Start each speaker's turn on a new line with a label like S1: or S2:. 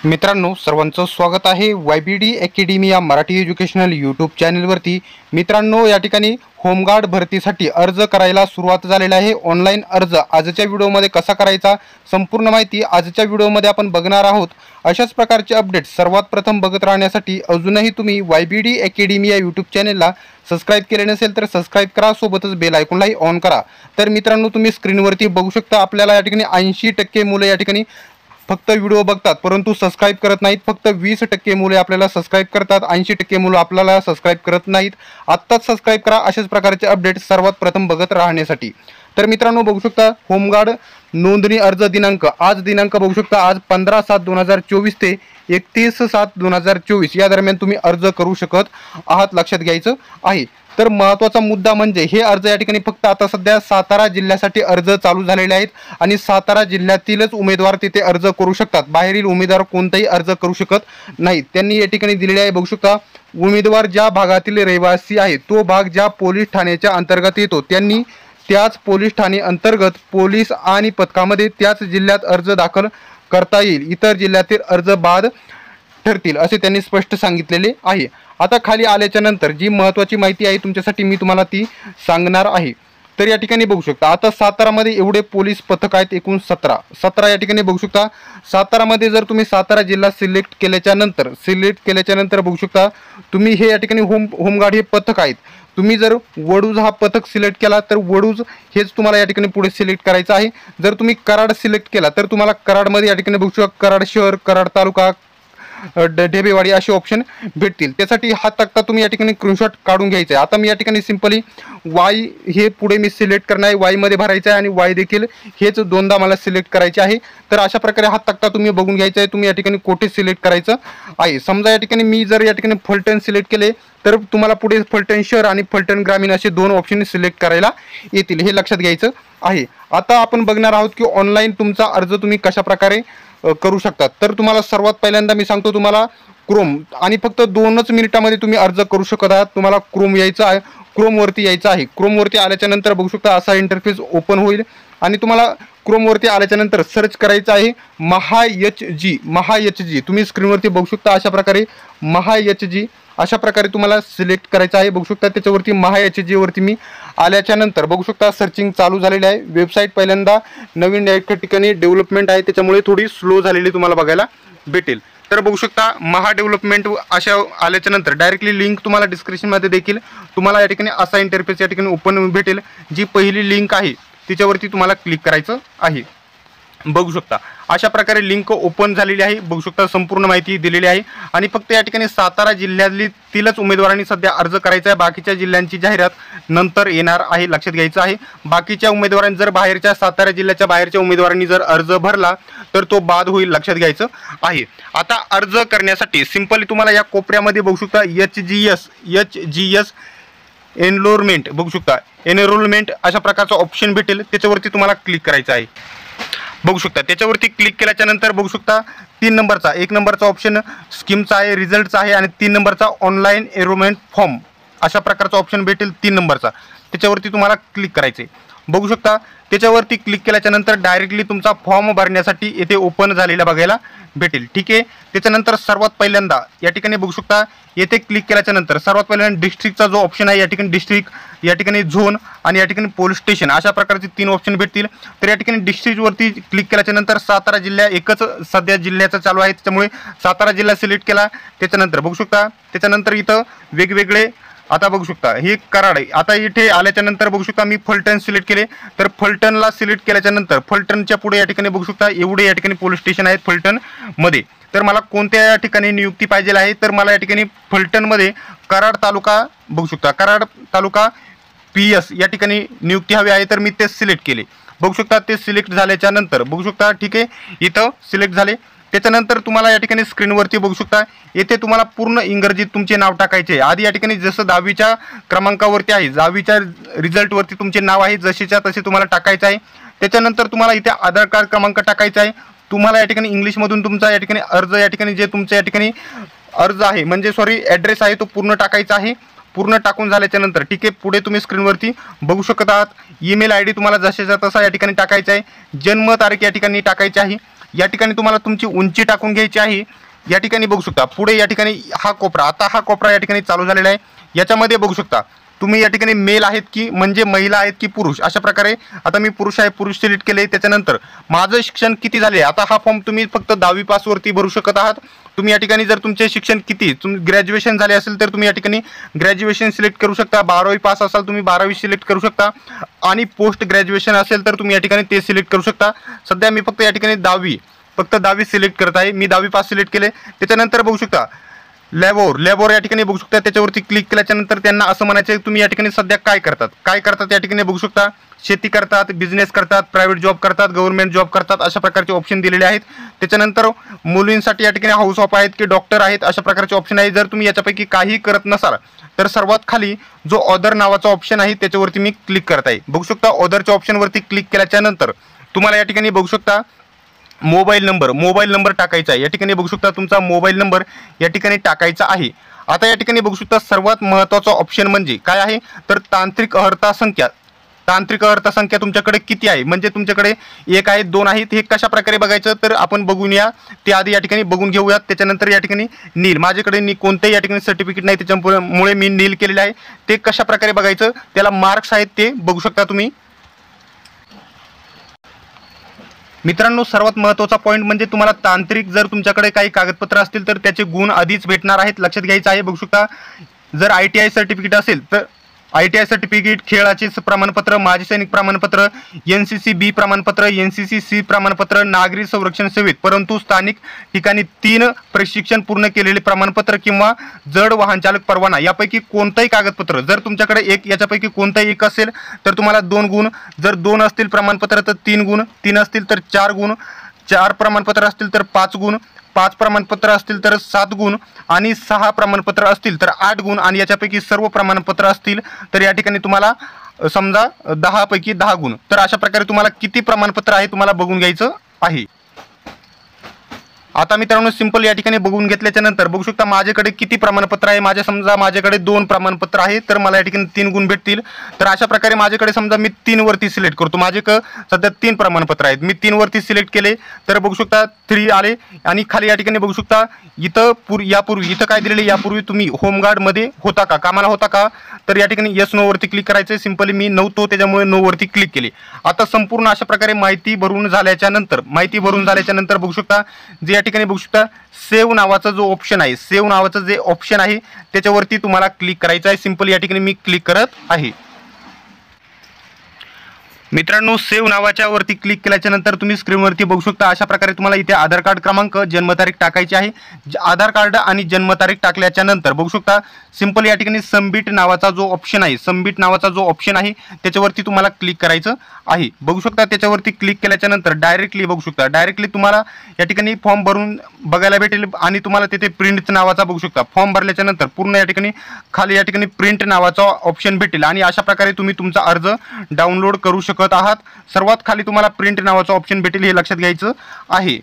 S1: मित्रांनो, सर्वांचं स्वागत आहे YBD अकॅडमी या मराठी एज्युकेशनल यूट्यूब चॅनलवरती। मित्रांनो, या ठिकाणी होमगार्ड भरतीसाठी अर्ज करायला सुरुवात झालेली आहे। ऑनलाईन अर्ज आजच्या व्हिडिओमध्ये कसा करायचा संपूर्ण माहिती आजच्या व्हिडिओमध्ये आपण बघणार आहोत। अशाच प्रकारचे अपडेट सर्वात प्रथम बघत राहण्यासाठी अजूनही तुम्ही YBD अकॅडमी या यूट्यूब चॅनलला सबस्क्राइब केले नसेल तर सबस्क्राइब करा, सोबतच बेल आयकॉनलाही ऑन करा। तर मित्रांनो, तुम्ही स्क्रीनवरती बघू शकता आपल्याला या ठिकाणी 80% मुले या ठिकाणी फक्त व्हिडिओ बघतात परंतु सबस्क्राइब करत नाहीत। फक्त 20% मुले आपल्याला सबस्क्राइब करतात, 80% मुले आपल्याला सबस्क्राइब करत नाहीत। आत्ताच सबस्क्राइब करा अशाच प्रकारचे अपडेट सर्वात प्रथम बघत राहण्यासाठी। तर मित्रांनो, बघू शकता होमगार्ड नोंदणी अर्ज दिनांक आज दिनांक बघू शकता आज 15/7/2024 ते 31/7/2024 या दरम्यान तुम्ही अर्ज करू शकत आहात, लक्षात घ्यायचं आहे। तर महत्त्वाचा मुद्दा म्हणजे हे अर्ज या ठिकाणी फक्त आता सध्या सातारा जिल्ह्यासाठी अर्ज चालू झालेले आहेत आणि सातारा जिल्ह्यातीलच उमेदवार तिथे अर्ज करू शकतात। बाहेरील उमेदवार कोणताही अर्ज करू शकत नाहीत। त्यांनी या ठिकाणी दिलेले आहे, बघू शकता उमेदवार ज्या भागातील रहिवासी आहे तो भाग ज्या पोलीस ठाण्याच्या अंतर्गत येतो त्यांनी त्याच पोलीस ठाणे अंतर्गत पोलीस आणि पथकामध्ये त्याच जिल्ह्यात अर्ज दाखल करता येईल। इतर जिल्ह्यातील अर्ज बाद ठरतील असे त्यांनी स्पष्ट सांगितलेले आहे। आता खाली आल्याच्या नंतर जी महत्त्वाची माहिती आहे तुमच्यासाठी मी तुम्हाला ती सांगणार आहे। तर या ठिकाणी बघू शकता आता सातारामध्ये एवढे पोलीस पथक आहेत, एकूण 17 या ठिकाणी बघू शकता। सातारामध्ये जर तुम्ही सातारा जिल्हा सिलेक्ट केल्याच्या नंतर बघू शकता तुम्ही हे या ठिकाणी होमगार्ड हे पथक आहेत। तुम्ही जर वडूज हा पथक सिलेक्ट केला तर वडूज हेच तुम्हाला या ठिकाणी पुढे सिलेक्ट करायचं आहे। जर तुम्ही कराड सिलेक्ट केला तर तुम्हाला कराडमध्ये या ठिकाणी बघू शकता कराड शहर, कराड तालुका, ढेबेवाडी असे ऑप्शन भेटतील। त्यासाठी हा तक्ता तुम्ही या ठिकाणी स्क्रीनशॉट काढून घ्यायचा आहे। आता मी या ठिकाणी सिंपली वाय हे पुढे मी सिलेक्ट करणार आहे, वाय मध्ये भरायचं आहे आणि वाय देखील हेच दोनदा मला सिलेक्ट करायचे आहे। तर अशा प्रकारे हा तक्ता तुम्ही बघून घ्यायचा आहे, तुम्ही या ठिकाणी कोठे सिलेक्ट करायचं आहे। समजा या ठिकाणी मी जर या ठिकाणी फलटण सिलेक्ट केले तर तुम्हाला पुढे फलटण शहर आणि फलटण ग्रामीण असे दोन ऑप्शन सिलेक्ट करायला येतील, हे लक्षात घ्यायचं आहे। आता आपण बघणार आहोत की ऑनलाईन तुमचा अर्ज तुम्ही कशा प्रकारे करू शकतात। तर तुम्हाला सर्वात पहिल्यांदा मी सांगतो तुम्हाला क्रोम आणि फक्त 2च मिनिटांमध्ये तुम्ही अर्ज करू शकत आहात। तुम्हाला क्रोम यायचं आहे, क्रोमवरती यायचं आहे। क्रोमवरती आल्याच्या नंतर बघू शकता असा इंटरफेस ओपन होईल आणि तुम्हाला क्रोमवरती आल्याच्या नंतर सर्च करायचं आहे MHG। तुम्ही स्क्रीनवरती बघू शकता अशा प्रकारे MHG अशा प्रकारे तुम्हाला सिलेक्ट करायचं आहे। बघू शकता त्याच्यावरती MHG वरती मी आल्याच्या नंतर बघू शकता सर्चिंग चालू झालेली आहे। वेबसाईट पहिल्यांदा नवीन ठिकाणी डेव्हलपमेंट आहे त्याच्यामुळे थोडी स्लो झालेली तुम्हाला बघायला भेटेल। तर बघू शकता महा डेव्हलपमेंट अशा आल्याच्या नंतर डायरेक्टली लिंक तुम्हाला डिस्क्रिप्शनमध्ये देखील तुम्हाला या ठिकाणी असा इंटरफेस या ठिकाणी ओपन भेटेल। जी पहिली लिंक आहे तिच्यावरती तुम्हाला क्लिक करायचं आहे। बघू शकता अशा प्रकारे लिंक ओपन झालेली आहे। बघू शकता संपूर्ण माहिती दिलेली आहे आणि फक्त या ठिकाणी सातारा जिल्ह्यातीलच उमेदवारांनी सध्या अर्ज करायचा आहे। बाकीच्या जिल्ह्यांची जाहिरात नंतर येणार आहे, लक्षात घ्यायचं आहे। बाकीच्या उमेदवारांनी जर बाहेरच्या सातारा जिल्ह्याच्या बाहेरच्या उमेदवारांनी जर अर्ज भरला तर तो बाद होईल, लक्षात घ्यायचं आहे। आता अर्ज करण्यासाठी सिंपली तुम्हाला या कोपऱ्यामध्ये बघू शकता HGS एनरोलमेंट बघू शकता एनरोलमेंट अशा प्रकारचा ऑप्शन भेटेल, त्याच्यावरती तुम्हाला क्लिक करायचं आहे। बघू शकता त्याच्यावरती क्लिक केल्याच्या नंतर बघू शकता 3 नंबरचा 1 नंबरचा ऑप्शन स्कीमचा आहे, रिझल्टचा आहे आणि 3 नंबरचा ऑनलाईन एनरोलमेंट फॉर्म अशा प्रकारचा ऑप्शन भेटेल 3 नंबरचा, त्याच्यावरती तुम्हाला क्लिक करायचे। बघू शकता त्याच्यावरती क्लिक केल्याच्या नंतर डायरेक्टली तुमचा फॉर्म भरण्यासाठी येथे ओपन झालेला बघायला भेटेल, ठीक आहे। त्याच्यानंतर सर्वात पहिल्यांदा या ठिकाणी बघू शकता येथे क्लिक केल्याच्या नंतर सर्वात पहिल्यांदा डिस्ट्रिक्टचा जो ऑप्शन आहे या ठिकाणी डिस्ट्रिक्ट, या ठिकाणी झोन आणि या ठिकाणी पोलीस स्टेशन अशा प्रकारचे 3 ऑप्शन भेटतील। तर या ठिकाणी डिस्ट्रिक्टवरती क्लिक केल्याच्या नंतर सातारा जिल्हा एकच सध्या जिल्ह्याचा चालू आहे त्याच्यामुळे सातारा जिल्हा सिलेक्ट केला। त्याच्यानंतर बघू शकता त्याच्यानंतर इथं वेगवेगळे आता बघू शकता हे कराड आहे। आता इथे आल्याच्या नंतर बघू शकता मी फलटण सिलेक्ट केले तर फलटणला सिलेक्ट केल्याच्या नंतर फलटणच्या पुढे या ठिकाणी बघू शकता एवढे या ठिकाणी पोलीस स्टेशन आहेत फलटणमध्ये। तर मला कोणत्या ठिकाणी नियुक्ती पाहिजे आहे तर मला या ठिकाणी फलटणमध्ये कराड तालुका बघू शकता कराड तालुका PS या ठिकाणी नियुक्ती हवी आहे, तर मी ते सिलेक्ट केले। बघू शकता ते सिलेक्ट झाल्याच्या नंतर बघू शकता ठीक आहे इथं सिलेक्ट झाले। त्याच्यानंतर तुम्हाला या ठिकाणी स्क्रीनवरती बघू शकता येथे तुम्हाला पूर्ण इंग्रजीत तुमचे नाव टाकायचे। आधी या ठिकाणी जसं 10वीच्या क्रमांकावरती आहे 10वीच्या रिझल्टवरती तुमचे नाव आहे जसेच्या तसे तुम्हाला टाकायचं आहे। त्याच्यानंतर तुम्हाला इथे आधार कार्ड क्रमांक टाकायचा आहे। तुम्हाला या ठिकाणी इंग्लिशमधून तुमचा या ठिकाणी अर्ज या ठिकाणी जे तुमच्या या ठिकाणी अर्ज आहे म्हणजे ॲड्रेस आहे तो पूर्ण टाकायचा आहे। पूर्ण टाकून झाल्याच्या नंतर ठीक आहे पुढे तुम्ही स्क्रीनवरती बघू शकत आहात ईमेल ID तुम्हाला जशाचा तसा या ठिकाणी टाकायचा आहे। जन्म तारीख या ठिकाणी टाकायची आहे। या ठिकाणी तुम्हाला तुमची उंची टाकून घ्यायची आहे। या ठिकाणी बघू शकता पुढे या ठिकाणी हा कोपरा, आता हा कोपरा या ठिकाणी चालू झालेला आहे। याच्यामध्ये बघू शकता तुम्ही या ठिकाणी मेल आहेत की म्हणजे महिला आहेत की पुरुष, अशा प्रकारे आता मी पुरुष आहे, पुरुष सिलेक्ट केले। त्याच्यानंतर माझं शिक्षण किती झाले, आता हा फॉर्म तुम्ही फक्त 10वी पासवरती भरू शकत आहात। तुम्ही या ठिकाणी जर तुमचे शिक्षण किती, तुम्ही ग्रॅज्युएशन झाले असेल तर तुम्ही या ठिकाणी ग्रॅज्युएशन सिलेक्ट करू शकता। 12वी पास असाल तुम्ही 12वी सिलेक्ट करू शकता आणि पोस्ट ग्रॅज्युएशन असेल तर तुम्ही या ठिकाणी ते सिलेक्ट करू शकता। सध्या मी फक्त या ठिकाणी 10वी सिलेक्ट करत आहे, मी 10वी पास सिलेक्ट केले। त्याच्यानंतर बघू शकता लेबर या ठिकाणी बघू शकता, त्याच्यावरती क्लिक केल्याच्या नंतर त्यांना असं म्हणायचं तुम्ही या ठिकाणी सध्या काय करतात या ठिकाणी बघू शकता। शेती करतात, बिझनेस करतात, प्रायव्हेट जॉब करतात, गव्हर्नमेंट जॉब करतात, अशा प्रकारचे ऑप्शन दिलेले आहेत। त्याच्यानंतर मुलींसाठी या ठिकाणी हाऊस ऑफ आहेत की डॉक्टर आहेत, अशा प्रकारचे ऑप्शन आहे। जर तुम्ही याच्यापैकी काही करत नसाल तर सर्वात खाली जो ऑदर नावाचा ऑप्शन आहे त्याच्यावरती मी क्लिक करत आहे। बघू शकता ऑदरच्या ऑप्शनवरती क्लिक केल्याच्या नंतर तुम्हाला या ठिकाणी बघू शकता मोबाईल नंबर टाकायचा आहे। या ठिकाणी बघू शकता तुमचा मोबाईल नंबर या ठिकाणी टाकायचा आहे। आता या ठिकाणी बघू शकता सर्वात महत्त्वाचा ऑप्शन म्हणजे काय आहे तर तांत्रिक अर्हता संख्या तुमच्याकडे किती आहे, म्हणजे तुमच्याकडे 1 आहे 2 आहेत, हे कशा प्रकारे बघायचं तर आपण बघून या, ते आधी या ठिकाणी बघून घेऊयात। त्याच्यानंतर या ठिकाणी नील, माझ्याकडे कोणतेही या ठिकाणी सर्टिफिकेट नाही त्याच्यामुळे मी नील केलेलं आहे। ते कशा प्रकारे बघायचं, त्याला मार्क्स आहेत ते बघू शकता तुम्ही। मित्रांनो सर्वात महत्त्वाचा पॉईंट म्हणजे तुम्हाला तांत्रिक जर तुमच्याकडे काही कागदपत्र असतील तर त्याचे गुण आधीच भेटणार आहेत, लक्षात घ्यायचं आहे। बघू शकता जर ITI सर्टिफिकेट असेल तर ITI सर्टिफिकेट, खेळाचे प्रमाणपत्र, माजी सैनिक प्रमाणपत्र, NCC B प्रमाणपत्र, NCC C प्रमाणपत्र, नागरी संरक्षण सेवेत परंतु स्थानिक ठिकाणी 3 प्रशिक्षण पूर्ण केलेले प्रमाणपत्र किंवा जड वाहन चालक परवाना यापैकी कोणताही कागदपत्र जर तुमच्याकडे याच्यापैकी कोणताही एक असेल तर तुम्हाला 2 गुण, जर 2 असतील प्रमाणपत्र तर 3 गुण, 3 असतील तर 4 गुण, 4 प्रमाणपत्र असतील तर 5 गुण, 5 प्रमाणपत्र असतील तर 7 गुण आणि 6 प्रमाणपत्र असतील तर 8 गुण आणि याच्यापैकी सर्व प्रमाणपत्र असतील तर या ठिकाणी तुम्हाला समजा 10 पैकी 10 गुण। तर अशा प्रकारे तुम्हाला किती प्रमाणपत्र आहे तुम्हाला बघून घ्यायचं आहे। आता मित्रांनो सिंपल या ठिकाणी बघून घेतल्याच्या नंतर बघू शकता माझ्याकडे किती प्रमाणपत्र आहे। समजा माझ्याकडे 2 प्रमाणपत्र आहे तर मला या ठिकाणी 3 गुण भेटतील। तर अशा प्रकारे माझ्याकडे समजा मी 3 वरती सिलेक्ट करतो, माझ्याकडे सध्या 3 प्रमाणपत्र आहेत, मी 3 वरती सिलेक्ट केले तर बघू शकता 3 आले आणि खाली या ठिकाणी बघू शकता यापूर्वी इथं काय दिलेले, यापूर्वी तुम्ही होमगार्डमध्ये होता का, कामाला होता का, तर या ठिकाणी येस नो वरती क्लिक करायचं। सिंपली मी नव्हतो त्याच्यामुळे नो वरती क्लिक केले। आता संपूर्ण अशा प्रकारे माहिती भरून झाल्याच्या नंतर बघू शकता जे या ठिकाणी बघू शकता सेव्ह नावाचा जो ऑप्शन आहे, सेव्ह नावाचं जे ऑप्शन आहे त्याच्यावरती तुम्हाला क्लिक करायचं आहे। सिंपल या ठिकाणी मी क्लिक करत आहे। मित्रांनो सेव्ह नावाच्या वरती क्लिक केल्याच्या नंतर तुम्ही स्क्रीनवरती बघू शकता अशा प्रकारे तुम्हाला इथे आधार कार्ड क्रमांक, जन्मतारीख टाकायची आहे। आधार कार्ड आणि जन्मतारीख टाकल्याच्या नंतर बघू शकता सिंपल या ठिकाणी सबमिट नावाचा जो ऑप्शन आहे त्याच्यावरती तुम्हाला क्लिक करायचं आहे। बघू शकता त्याच्यावरती क्लिक केल्याच्या नंतर डायरेक्टली तुम्हाला या ठिकाणी फॉर्म भरून बघायला भेटेल आणि तुम्हाला तिथे प्रिंट नावाचा बघू शकता, फॉर्म भरल्याच्या नंतर पूर्ण या ठिकाणी खाली या ठिकाणी प्रिंट नावाचा ऑप्शन भेटेल आणि अशा प्रकारे तुम्ही तुमचा अर्ज डाउनलोड करू शकता आहात। सर्वात खाली तुम्हाला प्रिंट नावाचा ऑप्शन भेटेल हे लक्षात घ्यायचं आहे।